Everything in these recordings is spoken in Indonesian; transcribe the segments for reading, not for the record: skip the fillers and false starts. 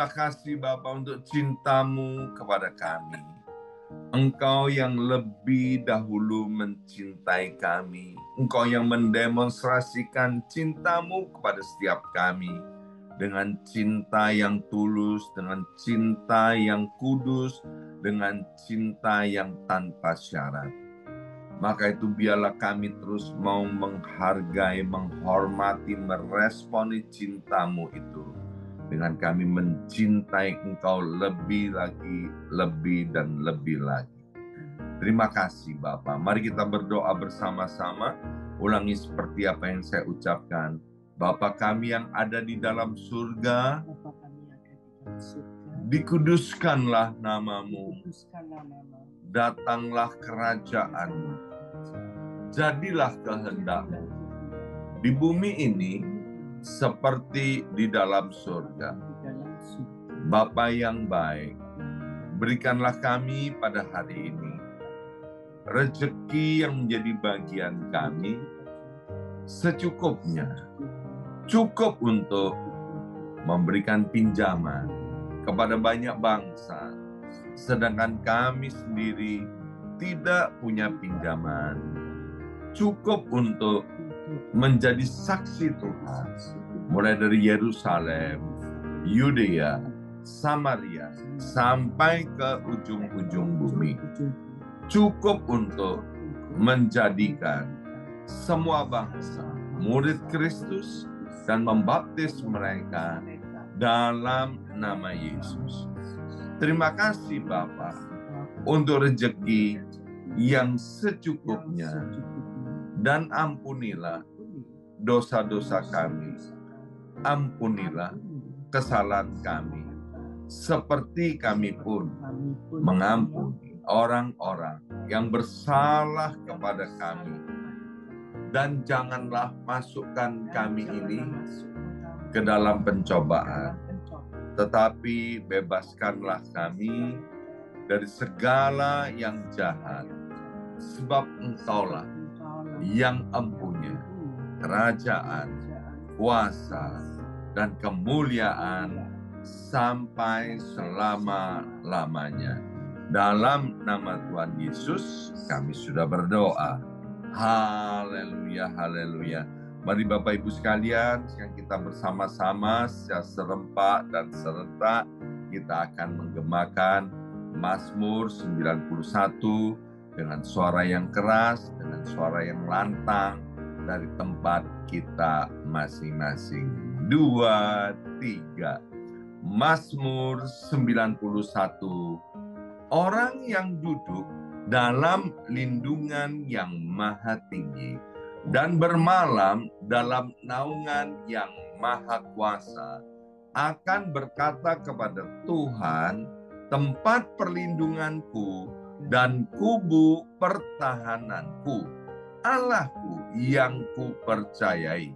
Terima kasih Bapa untuk cinta-Mu kepada kami. Engkau yang lebih dahulu mencintai kami. Engkau yang mendemonstrasikan cinta-Mu kepada setiap kami. Dengan cinta yang tulus, dengan cinta yang kudus, dengan cinta yang tanpa syarat. Maka itu biarlah kami terus mau menghargai, menghormati, meresponi cinta-Mu itu. Dengan kami mencintai Engkau lebih lagi, lebih dan lebih lagi. Terima kasih Bapa. Mari kita berdoa bersama-sama. Ulangi seperti apa yang saya ucapkan. Bapa kami yang ada di dalam surga, dikuduskanlah nama-Mu. Datanglah kerajaan-Mu. Jadilah kehendak-Mu. Di bumi ini, seperti di dalam surga. Bapa yang baik, berikanlah kami pada hari ini rezeki yang menjadi bagian kami secukupnya, cukup untuk memberikan pinjaman kepada banyak bangsa, sedangkan kami sendiri tidak punya pinjaman, cukup untuk menjadi saksi Tuhan, mulai dari Yerusalem, Yudea, Samaria, sampai ke ujung-ujung bumi. Cukup untuk menjadikan semua bangsa murid Kristus dan membaptis mereka dalam nama Yesus. Terima kasih Bapa untuk rezeki yang secukupnya. Dan ampunilah dosa-dosa kami. Ampunilah kesalahan kami. Seperti kami pun mengampuni orang-orang yang bersalah kepada kami. Dan janganlah masukkan kami ini ke dalam pencobaan. Tetapi bebaskanlah kami dari segala yang jahat. Sebab Engkaulah yang empunya kerajaan, kuasa, dan kemuliaan sampai selama-lamanya. Dalam nama Tuhan Yesus kami sudah berdoa. Haleluya, haleluya. Mari Bapak Ibu sekalian, sekarang kita bersama-sama secara serempak dan serentak kita akan menggemakan Mazmur 91 dengan suara yang keras, dengan suara yang lantang dari tempat kita masing-masing. 2, 3. Mazmur 91. Orang yang duduk dalam lindungan yang maha tinggi dan bermalam dalam naungan yang maha kuasa akan berkata kepada Tuhan, tempat perlindunganku dan kubu pertahananku, Allahku yang kupercayai.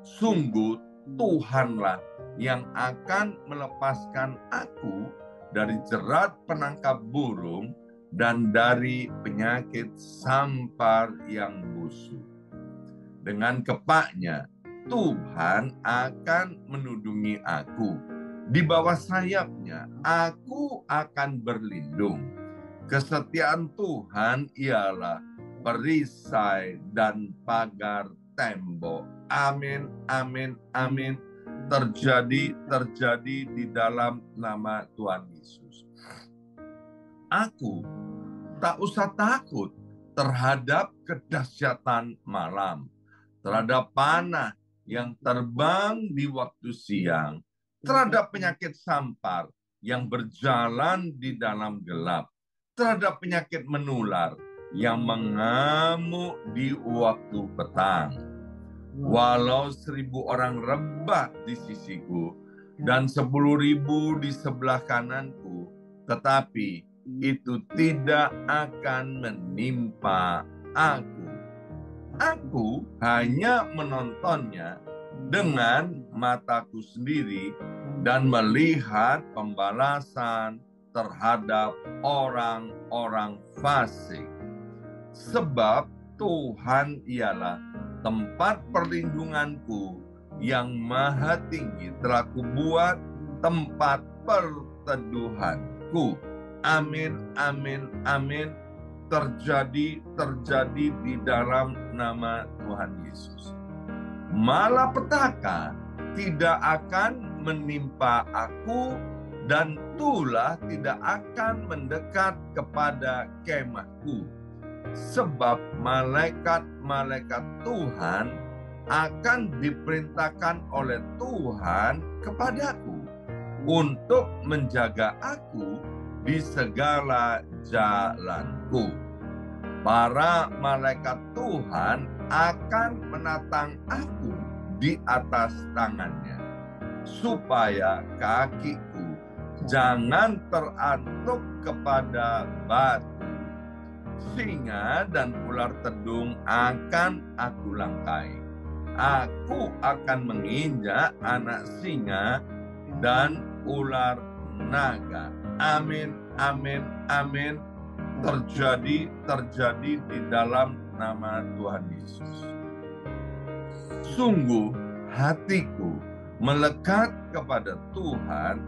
Sungguh Tuhanlah yang akan melepaskan aku dari jerat penangkap burung dan dari penyakit sampar yang busuk. Dengan kepaknya Tuhan akan menudungi aku. Di bawah sayapnya aku akan berlindung. Kesetiaan Tuhan ialah perisai dan pagar tembok. Amin, amin, amin. Terjadi di dalam nama Tuhan Yesus. Aku tak usah takut terhadap kedahsyatan malam, terhadap panah yang terbang di waktu siang, terhadap penyakit sampar yang berjalan di dalam gelap, terhadap penyakit menular yang mengamuk di waktu petang. Walau 1.000 orang rebah di sisiku dan 10.000 di sebelah kananku, tetapi itu tidak akan menimpa aku. Aku hanya menontonnya dengan mataku sendiri dan melihat pembalasan terhadap orang-orang fasik. Sebab Tuhan ialah tempat perlindunganku yang maha tinggi, telah kubuat tempat perteduhanku. Amin, amin, amin. Terjadi di dalam nama Tuhan Yesus. Malapetaka tidak akan menimpa aku, dan tulah tidak akan mendekat kepada kemahku. Sebab malaikat-malaikat Tuhan akan diperintahkan oleh Tuhan kepadaku untuk menjaga aku di segala jalanku. Para malaikat Tuhan akan menatang aku di atas tangannya, supaya kakiku jangan terantuk kepada batu. Singa dan ular tedung akan aku langkai. Aku akan menginjak anak singa dan ular naga. Amin, amin, amin. Terjadi di dalam nama Tuhan Yesus. Sungguh hatiku melekat kepada Tuhan,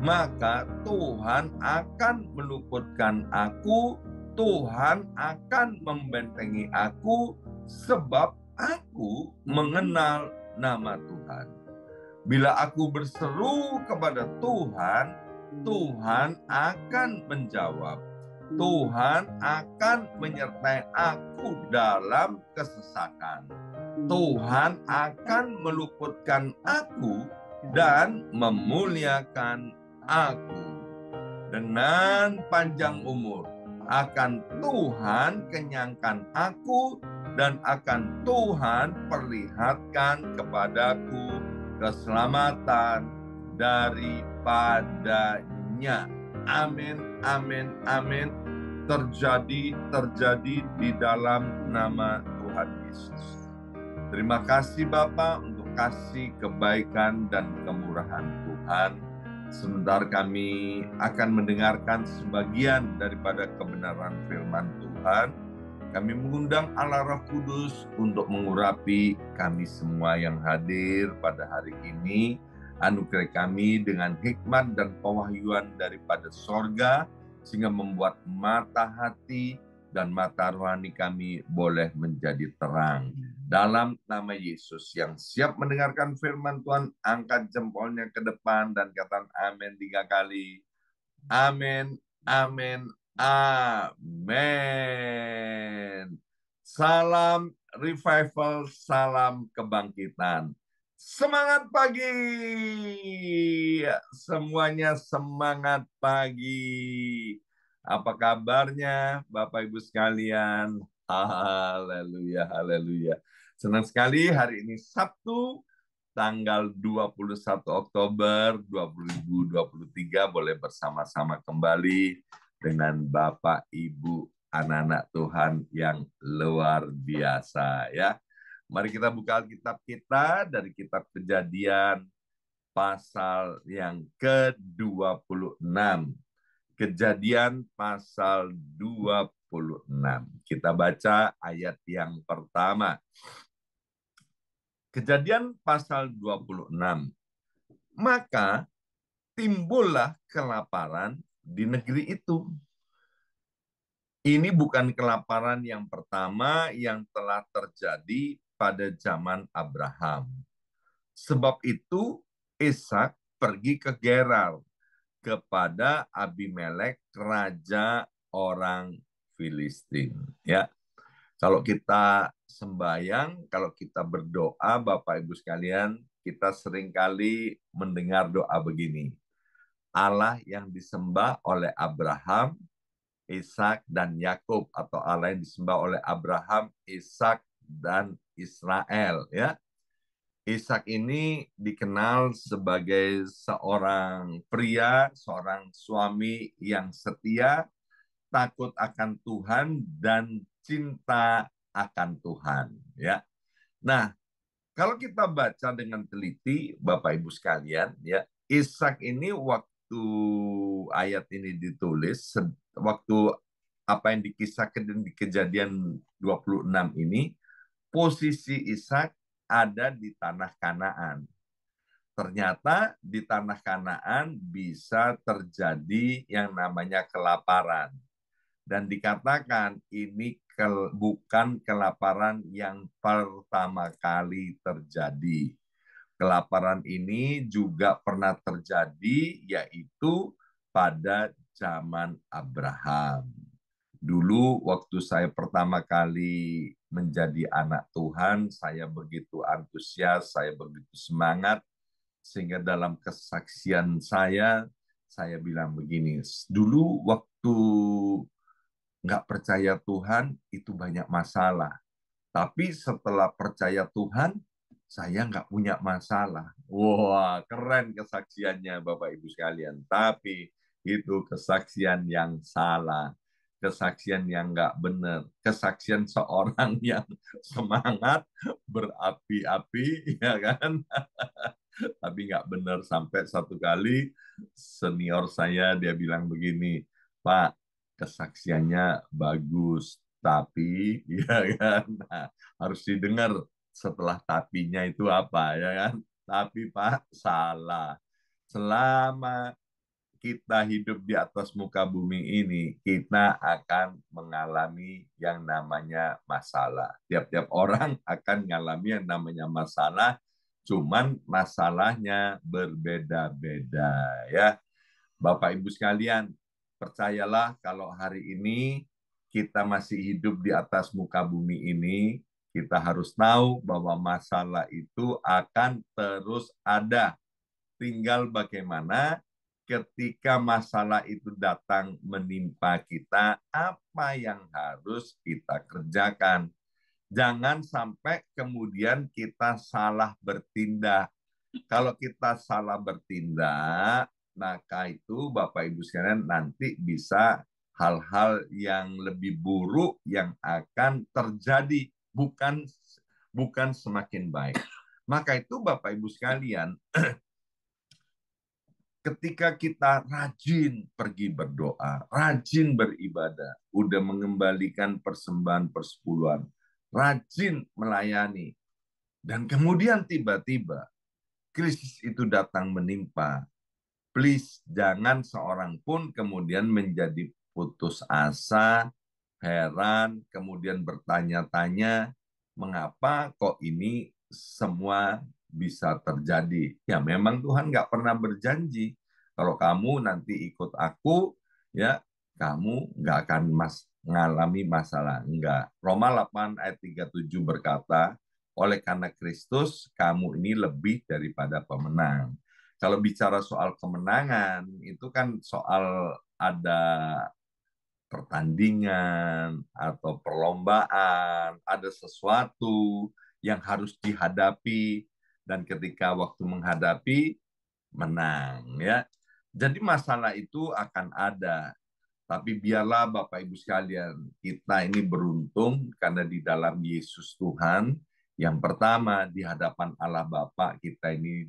maka Tuhan akan meluputkan aku, Tuhan akan membentengi aku, sebab aku mengenal nama Tuhan. Bila aku berseru kepada Tuhan, Tuhan akan menjawab. Tuhan akan menyertai aku dalam kesesakan. Tuhan akan meluputkan aku dan memuliakan aku. Dengan panjang umur akan Tuhan kenyangkan aku, dan akan Tuhan perlihatkan kepadaku keselamatan daripadanya. Amin, amin, amin. Terjadi di dalam nama Tuhan Yesus. Terima kasih Bapa untuk kasih kebaikan dan kemurahan Tuhan. Sebentar kami akan mendengarkan sebagian daripada kebenaran firman Tuhan. Kami mengundang Allah Roh Kudus untuk mengurapi kami semua yang hadir pada hari ini. Anugerah kami dengan hikmat dan pewahyuan daripada sorga, sehingga membuat mata hati dan mata rohani kami boleh menjadi terang. Dalam nama Yesus, yang siap mendengarkan firman Tuhan, angkat jempolnya ke depan dan katakan amin 3 kali. Amin, amin, amin. Salam revival, salam kebangkitan. Semangat pagi. Semuanya semangat pagi. Apa kabarnya Bapak Ibu sekalian? Haleluya, haleluya. Senang sekali hari ini Sabtu, tanggal 21 Oktober 2023 boleh bersama-sama kembali dengan Bapak, Ibu, anak-anak Tuhan yang luar biasa ya. Mari kita buka Alkitab kita dari kitab Kejadian pasal yang ke-26. Kejadian pasal 26. Kita baca ayat yang pertama. Kejadian pasal 26. Maka timbullah kelaparan di negeri itu. Ini bukan kelaparan yang pertama yang telah terjadi pada zaman Abraham. Sebab itu Ishak pergi ke Gerar kepada Abimelek, raja orang Filistin. Ya, kalau kita sembahyang, kalau kita berdoa, Bapak Ibu sekalian, kita seringkali mendengar doa begini. Allah yang disembah oleh Abraham, Ishak, dan Yakub, atau Allah yang disembah oleh Abraham, Ishak, dan Israel. Ya, Ishak ini dikenal sebagai seorang pria, seorang suami yang setia, takut akan Tuhan, dan cinta akan Tuhan. Ya, nah kalau kita baca dengan teliti, Bapak Ibu sekalian, ya, Ishak ini waktu ayat ini ditulis, waktu apa yang dikisahkan di Kejadian 26 ini, posisi Ishak ada di tanah Kanaan. ternyata di tanah Kanaan bisa terjadi yang namanya kelaparan. Dan dikatakan ini bukan kelaparan yang pertama kali terjadi. Kelaparan ini juga pernah terjadi, yaitu pada zaman Abraham. Dulu waktu saya pertama kali menjadi anak Tuhan, saya begitu antusias, saya begitu semangat, sehingga dalam kesaksian saya bilang begini, dulu waktu nggak percaya Tuhan, itu banyak masalah. Tapi setelah percaya Tuhan, saya nggak punya masalah. Wah, keren kesaksiannya Bapak Ibu sekalian. Tapi itu kesaksian yang salah. Kesaksian yang nggak benar. Kesaksian seorang yang semangat, berapi-api, ya kan? Tapi nggak benar. Sampai satu kali senior saya, dia bilang begini, Pak, kesaksiannya bagus, tapi ya kan, nah, harus didengar setelah tapinya itu apa, ya kan? Tapi Pak, salah. Selama kita hidup di atas muka bumi ini, kita akan mengalami yang namanya masalah. Tiap-tiap orang akan mengalami yang namanya masalah, cuman masalahnya berbeda-beda, ya. Bapak Ibu sekalian, percayalah kalau hari ini kita masih hidup di atas muka bumi ini, kita harus tahu bahwa masalah itu akan terus ada. Tinggal bagaimana ketika masalah itu datang menimpa kita, apa yang harus kita kerjakan. Jangan sampai kemudian kita salah bertindak. Kalau kita salah bertindak, maka itu Bapak Ibu sekalian nanti bisa hal-hal yang lebih buruk yang akan terjadi, bukan semakin baik. Maka itu Bapak Ibu sekalian, ketika kita rajin pergi berdoa, rajin beribadah, udah mengembalikan persembahan persepuluhan, rajin melayani, dan kemudian tiba-tiba krisis itu datang menimpa, please jangan seorang pun kemudian menjadi putus asa, heran, kemudian bertanya-tanya, mengapa kok ini semua bisa terjadi? Ya memang Tuhan nggak pernah berjanji, kalau kamu nanti ikut aku, ya kamu nggak akan mengalami masalah. Enggak. Roma 8 ayat 37 berkata, oleh karena Kristus, kamu ini lebih daripada pemenang. Kalau bicara soal kemenangan, itu kan soal ada pertandingan atau perlombaan, ada sesuatu yang harus dihadapi, dan ketika waktu menghadapi, menang, ya. Jadi masalah itu akan ada, tapi biarlah Bapak Ibu sekalian, kita ini beruntung karena di dalam Yesus Tuhan, yang pertama di hadapan Allah Bapa kita ini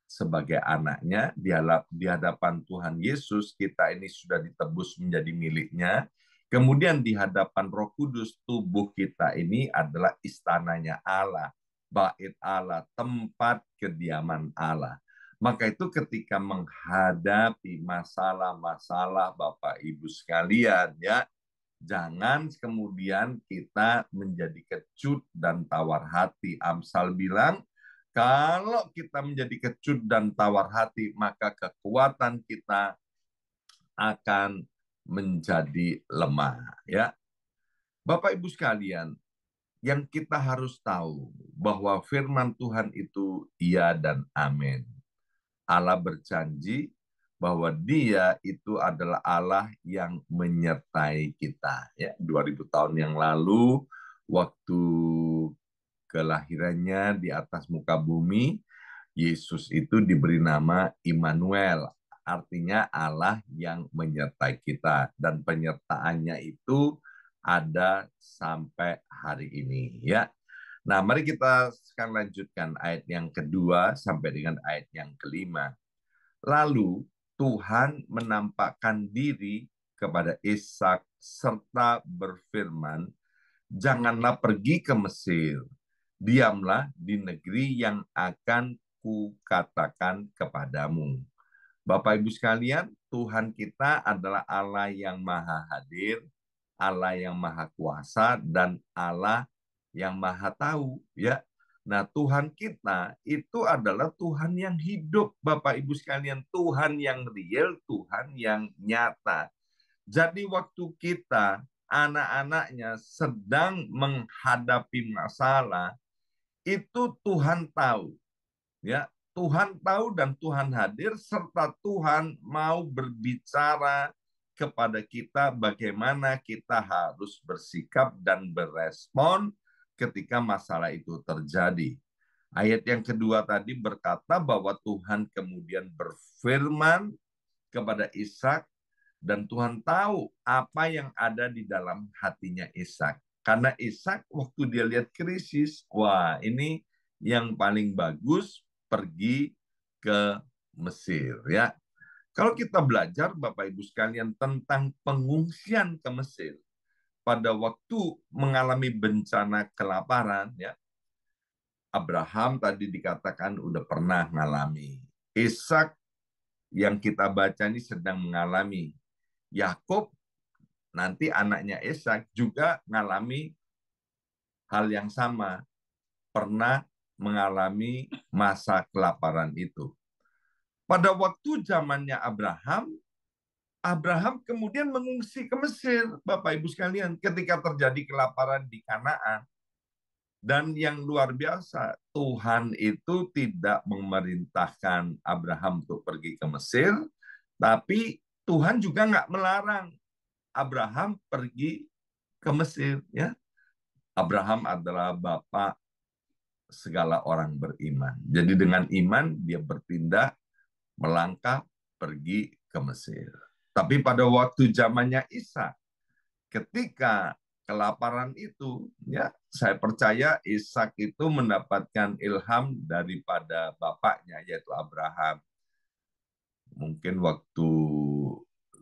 sebagai anaknya, di hadapan Tuhan Yesus kita ini sudah ditebus menjadi miliknya. Kemudian di hadapan Roh Kudus, tubuh kita ini adalah istananya Allah, bait Allah, tempat kediaman Allah. Maka itu ketika menghadapi masalah-masalah Bapak Ibu sekalian, ya, jangan kemudian kita menjadi kecut dan tawar hati. Amsal bilang, kalau kita menjadi kecut dan tawar hati, maka kekuatan kita akan menjadi lemah, ya. Bapak Ibu sekalian, yang kita harus tahu bahwa firman Tuhan itu iya dan amin. Allah berjanji bahwa Dia itu adalah Allah yang menyertai kita. Ya, 2000 tahun yang lalu, waktu kelahirannya di atas muka bumi, Yesus itu diberi nama Immanuel, artinya Allah yang menyertai kita, dan penyertaannya itu ada sampai hari ini, ya. Nah, mari kita sekarang lanjutkan ayat yang kedua sampai dengan ayat yang kelima. Lalu Tuhan menampakkan diri kepada Ishak serta berfirman, janganlah pergi ke Mesir, diamlah di negeri yang akan ku katakan kepadamu. Bapak Ibu sekalian, Tuhan kita adalah Allah yang maha hadir, Allah yang maha kuasa, dan Allah yang maha tahu. Ya, nah Tuhan kita itu adalah Tuhan yang hidup, Bapak Ibu sekalian, Tuhan yang real, Tuhan yang nyata. Jadi waktu kita anak-anaknya sedang menghadapi masalah, itu Tuhan tahu. Ya, Tuhan tahu dan Tuhan hadir serta Tuhan mau berbicara kepada kita bagaimana kita harus bersikap dan berespon ketika masalah itu terjadi. Ayat yang kedua tadi berkata bahwa Tuhan kemudian berfirman kepada Ishak dan Tuhan tahu apa yang ada di dalam hatinya Ishak. Karena Ishak waktu dia lihat krisis, wah ini yang paling bagus pergi ke Mesir ya. Kalau kita belajar Bapak Ibu sekalian tentang pengungsian ke Mesir pada waktu mengalami bencana kelaparan ya, Abraham tadi dikatakan udah pernah mengalami. Ishak yang kita baca ini sedang mengalami. Yakub nanti anaknya Ishak juga mengalami hal yang sama, pernah mengalami masa kelaparan itu. Pada waktu zamannya Abraham, Abraham kemudian mengungsi ke Mesir, Bapak Ibu sekalian, ketika terjadi kelaparan di Kanaan. Dan yang luar biasa, Tuhan itu tidak memerintahkan Abraham untuk pergi ke Mesir, tapi Tuhan juga nggak melarang Abraham pergi ke Mesir. Ya, Abraham adalah bapak segala orang beriman. Jadi dengan iman dia bertindak, melangkah, pergi ke Mesir. Tapi pada waktu zamannya Isa, ketika kelaparan itu, ya saya percaya Ishak itu mendapatkan ilham daripada bapaknya yaitu Abraham. Mungkin waktu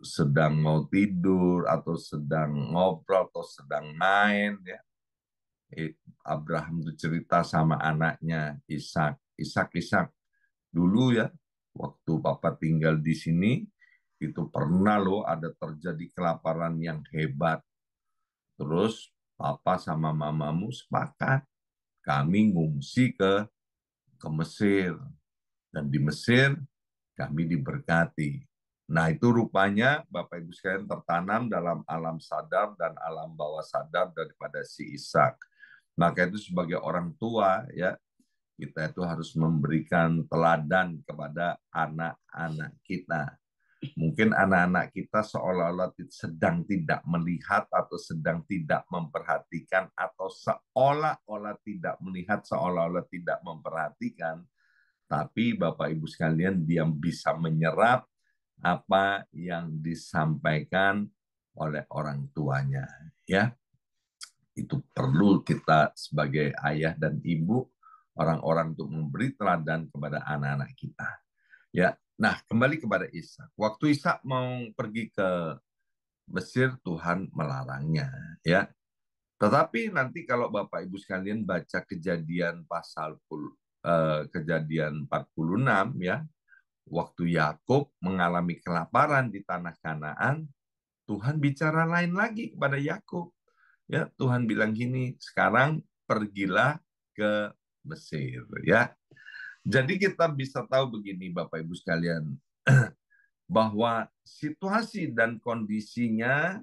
sedang mau tidur atau sedang ngobrol atau sedang main ya. Abraham itu cerita sama anaknya Ishak, Ishak dulu ya waktu papa tinggal di sini itu pernah loh ada terjadi kelaparan yang hebat. Terus papa sama mamamu sepakat kami ngungsi ke Mesir dan di Mesir kami diberkati. Nah, itu rupanya Bapak Ibu sekalian tertanam dalam alam sadar dan alam bawah sadar daripada si Ishak. Maka itu sebagai orang tua ya, kita itu harus memberikan teladan kepada anak-anak kita. Mungkin anak-anak kita seolah-olah sedang tidak melihat atau sedang tidak memperhatikan atau seolah-olah tidak melihat, seolah-olah tidak memperhatikan. Tapi Bapak Ibu sekalian, dia bisa menyerap apa yang disampaikan oleh orang tuanya. Ya, itu perlu kita sebagai ayah dan ibu, orang-orang untuk memberi teladan kepada anak-anak kita. Ya, nah kembali kepada Ishak. Waktu Ishak mau pergi ke Mesir, Tuhan melarangnya. Ya, tetapi nanti kalau Bapak Ibu sekalian baca Kejadian Kejadian 46 ya, waktu Yakub mengalami kelaparan di tanah Kanaan, Tuhan bicara lain lagi kepada Yakub. Ya, Tuhan bilang gini, sekarang pergilah ke Mesir. Ya, jadi kita bisa tahu begini Bapak Ibu sekalian, bahwa situasi dan kondisinya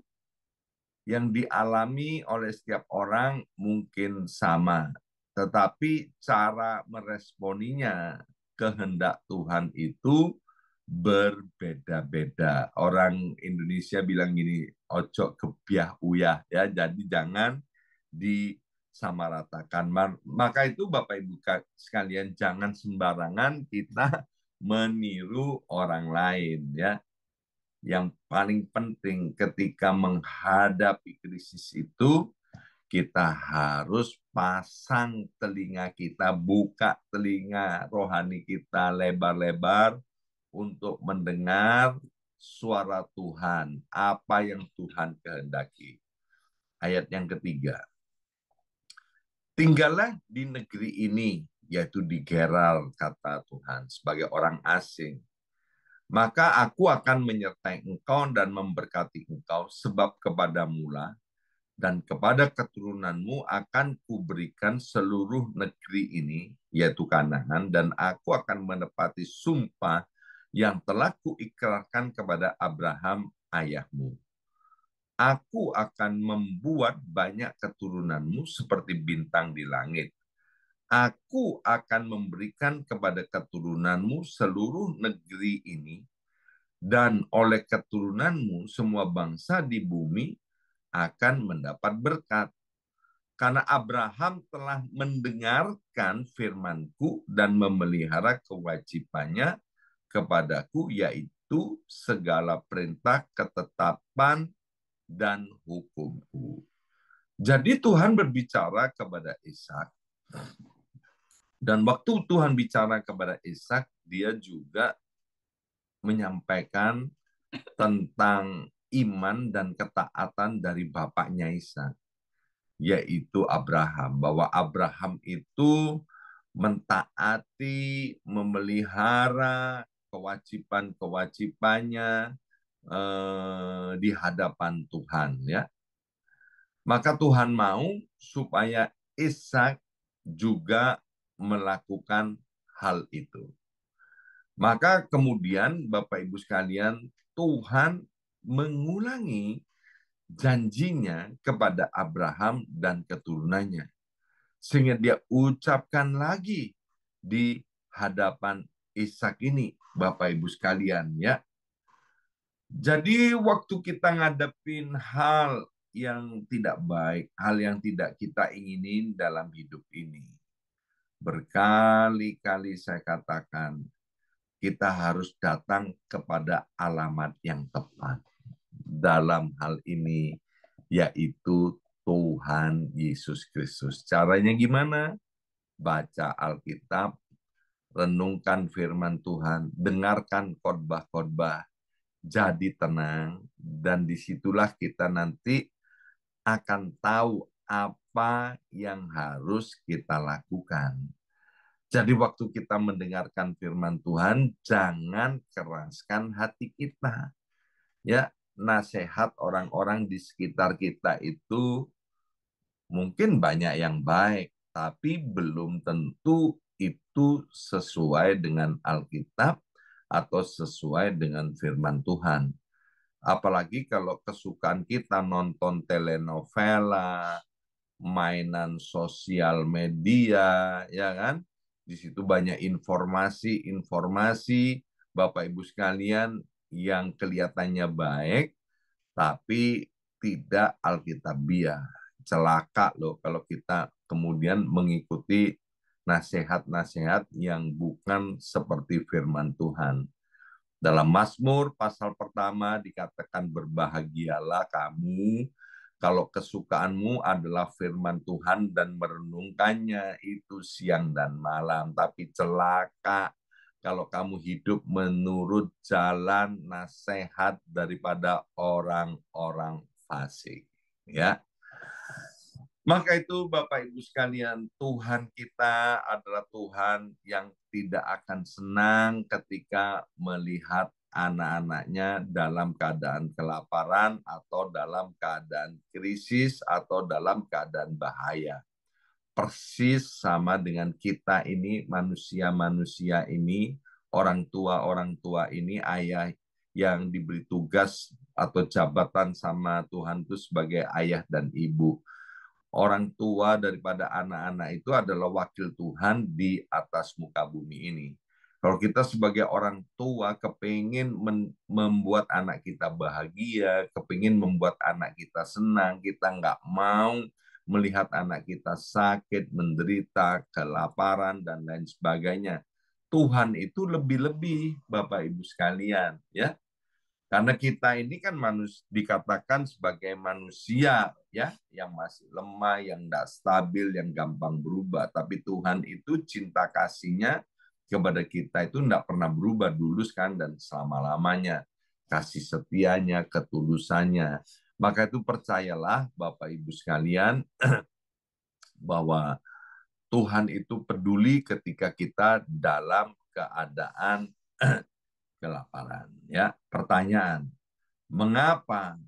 yang dialami oleh setiap orang mungkin sama, tetapi cara meresponinya kehendak Tuhan itu berbeda-beda. Orang Indonesia bilang gini, ojo kebiah uyah ya, jadi jangan disamaratakan. Maka itu Bapak Ibu sekalian jangan sembarangan kita meniru orang lain ya. Yang paling penting ketika menghadapi krisis itu, kita harus pasang telinga kita, buka telinga rohani kita lebar-lebar untuk mendengar suara Tuhan, apa yang Tuhan kehendaki. Ayat yang ketiga, tinggallah di negeri ini yaitu di Gerar, kata Tuhan, sebagai orang asing. Maka aku akan menyertai engkau dan memberkati engkau, sebab kepadamulah dan kepada keturunanmu akan kuberikan seluruh negeri ini, yaitu Kanaan, dan aku akan menepati sumpah yang telah kuikrarkan kepada Abraham ayahmu. Aku akan membuat banyak keturunanmu seperti bintang di langit. Aku akan memberikan kepada keturunanmu seluruh negeri ini, dan oleh keturunanmu semua bangsa di bumi akan mendapat berkat. Karena Abraham telah mendengarkan firman-Ku dan memelihara kewajibannya kepadaku, yaitu segala perintah, ketetapan, dan hukum-Ku. Jadi Tuhan berbicara kepada Ishak, dan waktu Tuhan bicara kepada Ishak, dia juga menyampaikan tentang iman dan ketaatan dari bapaknya Ishak, yaitu Abraham. Bahwa Abraham itu mentaati, memelihara kewajiban-kewajibannya di hadapan Tuhan. Ya, maka Tuhan mau supaya Ishak juga melakukan hal itu. Maka kemudian Bapak Ibu sekalian, Tuhan mengulangi janjinya kepada Abraham dan keturunannya. Sehingga dia ucapkan lagi di hadapan Ishak ini, Bapak Ibu sekalian, ya. Jadi waktu kita ngadepin hal yang tidak baik, hal yang tidak kita inginin dalam hidup ini, berkali-kali saya katakan, kita harus datang kepada alamat yang tepat. Dalam hal ini, yaitu Tuhan Yesus Kristus. Caranya gimana? Baca Alkitab, renungkan firman Tuhan, dengarkan khotbah-khotbah, jadi tenang, dan disitulah kita nanti akan tahu apa yang harus kita lakukan. Jadi waktu kita mendengarkan firman Tuhan, jangan keraskan hati kita. Ya, nasihat orang-orang di sekitar kita itu mungkin banyak yang baik, tapi belum tentu itu sesuai dengan Alkitab atau sesuai dengan firman Tuhan. Apalagi kalau kesukaan kita nonton telenovela, mainan sosial media, ya kan? Di situ banyak informasi-informasi, Bapak Ibu sekalian, yang kelihatannya baik, tapi tidak alkitabiah. Celaka loh kalau kita kemudian mengikuti nasihat-nasihat yang bukan seperti firman Tuhan. Dalam Mazmur pasal pertama dikatakan, berbahagialah kamu kalau kesukaanmu adalah firman Tuhan dan merenungkannya itu siang dan malam. Tapi celaka kalau kamu hidup menurut jalan nasihat daripada orang-orang fasik. Ya, maka itu Bapak Ibu sekalian, Tuhan kita adalah Tuhan yang tidak akan senang ketika melihat anak-anaknya dalam keadaan kelaparan atau dalam keadaan krisis atau dalam keadaan bahaya. Persis sama dengan kita ini, manusia-manusia ini, orang tua ini, ayah yang diberi tugas atau jabatan sama Tuhan itu sebagai ayah dan ibu. Orang tua daripada anak-anak itu adalah wakil Tuhan di atas muka bumi ini. Kalau kita sebagai orang tua kepingin membuat anak kita bahagia, kepingin membuat anak kita senang, kita nggak mau melihat anak kita sakit, menderita, kelaparan, dan lain sebagainya. Tuhan itu lebih-lebih, Bapak Ibu sekalian, ya. Karena kita ini kan dikatakan sebagai manusia, ya, yang masih lemah, yang tidak stabil, yang gampang berubah. Tapi Tuhan itu cinta kasihnya kepada kita itu tidak pernah berubah dulu kan dan selama-lamanya. Kasih setianya, ketulusannya. Maka itu percayalah Bapak Ibu sekalian bahwa Tuhan itu peduli ketika kita dalam keadaan kelaparan. Ya, pertanyaan, mengapa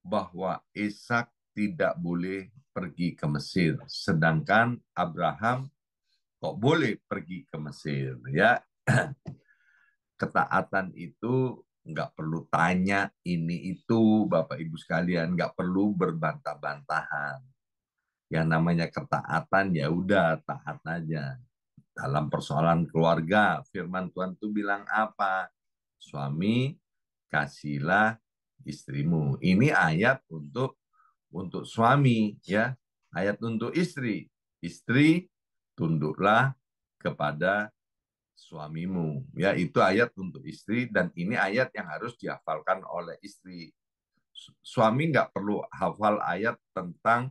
bahwa Ishak tidak boleh pergi ke Mesir, sedangkan Abraham kok boleh pergi ke Mesir? Ya, ketaatan itu nggak perlu tanya ini itu, Bapak Ibu sekalian, nggak perlu berbantah-bantahan. Yang namanya ketaatan ya udah taat aja. Dalam persoalan keluarga, firman Tuhan itu bilang apa? Suami, kasihlah istrimu. Ini ayat untuk suami ya. Ayat untuk istri. Istri, tunduklah kepada suamimu. Ya, itu ayat untuk istri dan ini ayat yang harus dihafalkan oleh istri. Suami nggak perlu hafal ayat tentang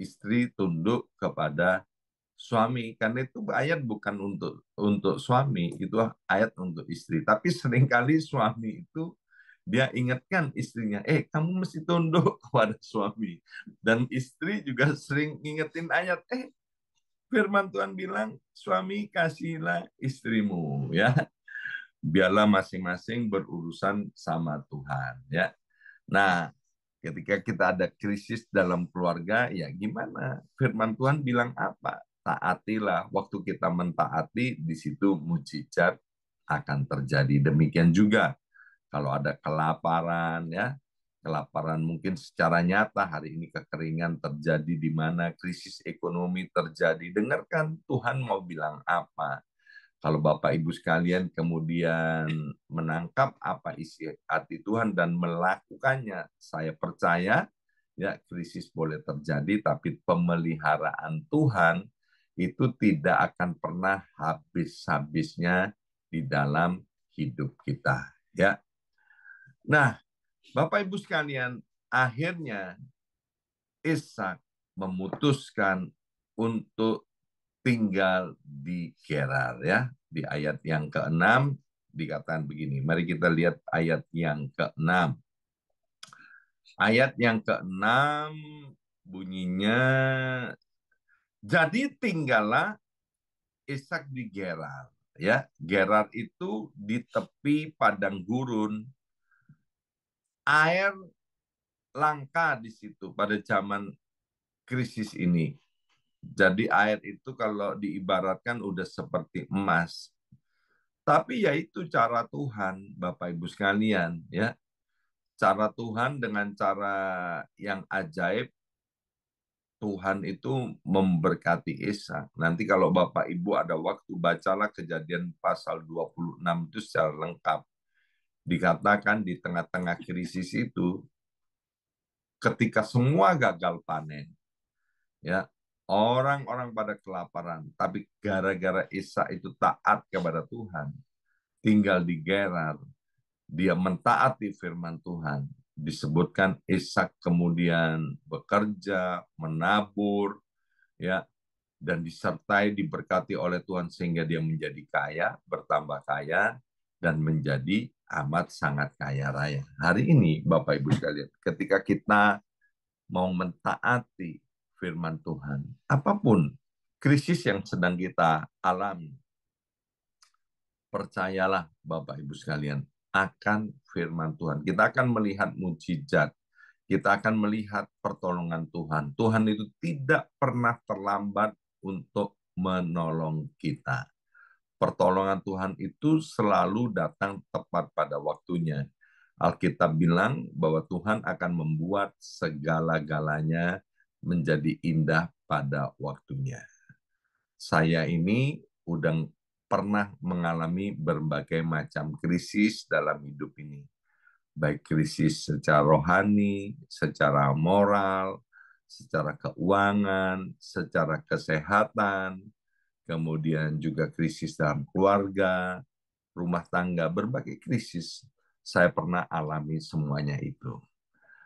istri tunduk kepada suami, karena itu ayat bukan untuk suami, itu ayat untuk istri. Tapi seringkali suami itu dia ingatkan istrinya, kamu mesti tunduk kepada suami. Dan istri juga sering ingetin ayat, firman Tuhan bilang, suami kasihlah istrimu, ya. Biarlah masing-masing berurusan sama Tuhan, ya. Nah, ketika kita ada krisis dalam keluarga, ya gimana? Firman Tuhan bilang apa? Taatilah. Waktu kita mentaati, di situ mujizat akan terjadi. Demikian juga kalau ada kelaparan, ya, kelaparan mungkin secara nyata hari ini kekeringan terjadi di mana krisis ekonomi terjadi. Dengarkan Tuhan mau bilang apa. Kalau Bapak Ibu sekalian kemudian menangkap apa isi hati Tuhan dan melakukannya, saya percaya ya krisis boleh terjadi, tapi pemeliharaan Tuhan itu tidak akan pernah habis-habisnya di dalam hidup kita. Ya, nah Bapak Ibu sekalian, akhirnya Ishak memutuskan untuk tinggal di Gerar ya. Di ayat yang ke-6 dikatakan begini. Mari kita lihat ayat yang ke-6. Ayat yang ke-6 bunyinya, jadi tinggallah Ishak di Gerar. Ya, Gerar itu di tepi padang gurun. Air langka di situ pada zaman krisis ini. Jadi air itu kalau diibaratkan udah seperti emas. Tapi ya itu cara Tuhan, Bapak Ibu sekalian, ya. Cara Tuhan dengan cara yang ajaib, Tuhan itu memberkati Ishak. Nanti kalau Bapak Ibu ada waktu, bacalah Kejadian pasal 26 itu secara lengkap. Dikatakan di tengah-tengah krisis itu, ketika semua gagal panen, ya, orang-orang pada kelaparan, tapi gara-gara Ishak itu taat kepada Tuhan, tinggal di Gerar, dia mentaati firman Tuhan. Disebutkan Ishak kemudian bekerja, menabur, ya, dan disertai diberkati oleh Tuhan sehingga dia menjadi kaya, bertambah kaya, dan menjadi amat sangat kaya raya. Hari ini, Bapak Ibu sekalian, ketika kita mau mentaati firman Tuhan, apapun krisis yang sedang kita alami, percayalah Bapak Ibu sekalian akan firman Tuhan. Kita akan melihat mujizat. Kita akan melihat pertolongan Tuhan. Tuhan itu tidak pernah terlambat untuk menolong kita. Pertolongan Tuhan itu selalu datang tepat pada waktunya. Alkitab bilang bahwa Tuhan akan membuat segala-galanya menjadi indah pada waktunya. Saya ini udah pernah mengalami berbagai macam krisis dalam hidup ini. Baik krisis secara rohani, secara moral, secara keuangan, secara kesehatan, kemudian juga krisis dalam keluarga, rumah tangga, berbagai krisis. Saya pernah alami semuanya itu.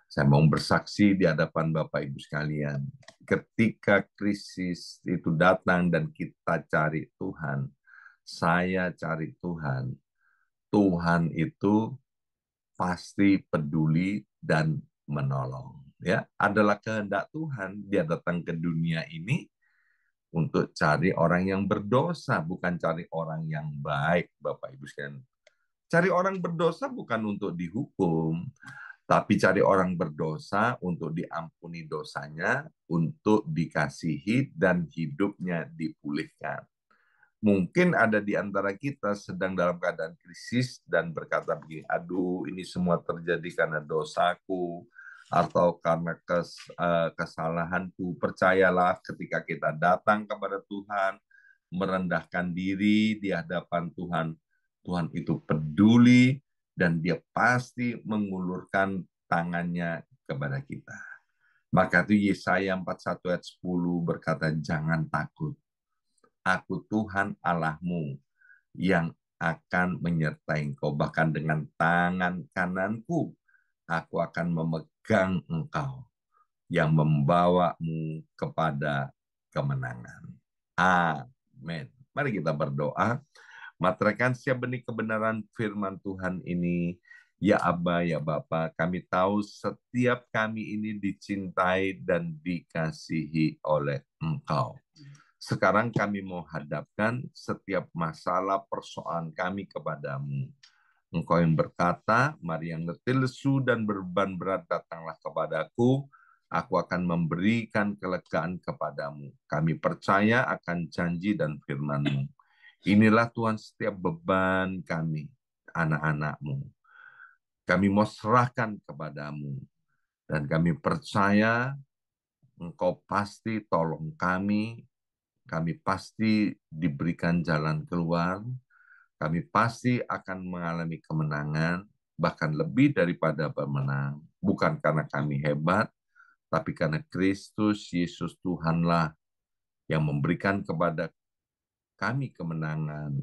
Saya mau bersaksi di hadapan Bapak Ibu sekalian. Ketika krisis itu datang dan kita cari Tuhan, saya cari Tuhan. Tuhan itu pasti peduli dan menolong. Ya, adalah kehendak Tuhan dia datang ke dunia ini untuk cari orang yang berdosa, bukan cari orang yang baik, Bapak Ibu sekalian. Cari orang berdosa bukan untuk dihukum, tapi cari orang berdosa untuk diampuni dosanya, untuk dikasihi dan hidupnya dipulihkan. Mungkin ada di antara kita sedang dalam keadaan krisis dan berkata begini, aduh ini semua terjadi karena dosaku atau karena kesalahanku. Percayalah ketika kita datang kepada Tuhan, merendahkan diri di hadapan Tuhan, Tuhan itu peduli dan dia pasti mengulurkan tangannya kepada kita. Maka itu Yesaya 41 ayat 10 berkata, jangan takut. Aku Tuhan Allahmu yang akan menyertai engkau. Bahkan dengan tangan kananku, aku akan memegang engkau yang membawamu kepada kemenangan. Amin. Mari kita berdoa. Materaikan setiap benih kebenaran firman Tuhan ini. Ya Aba, ya Bapa, kami tahu setiap kami ini dicintai dan dikasihi oleh Engkau. Sekarang kami mau hadapkan setiap masalah persoalan kami kepadamu. Engkau yang berkata, mari yang letih lesu dan beban berat datanglah kepadaku, aku akan memberikan kelegaan kepadamu. Kami percaya akan janji dan firman-Mu. Inilah Tuhan setiap beban kami, anak-anak-Mu. Kami mau serahkan kepadamu. Dan kami percaya Engkau pasti tolong kami pasti diberikan jalan keluar, kami pasti akan mengalami kemenangan, bahkan lebih daripada pemenang. Bukan karena kami hebat, tapi karena Kristus Yesus Tuhanlah yang memberikan kepada kami kemenangan.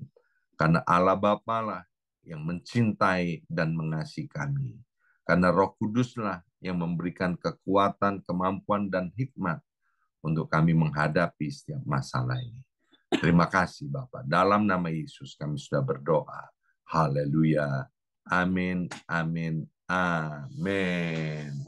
Karena Allah Bapa lah yang mencintai dan mengasihi kami. Karena Roh Kuduslah yang memberikan kekuatan, kemampuan, dan hikmat untuk kami menghadapi setiap masalah ini. Terima kasih Bapak. Dalam nama Yesus kami sudah berdoa. Haleluya. Amin, amin, amin.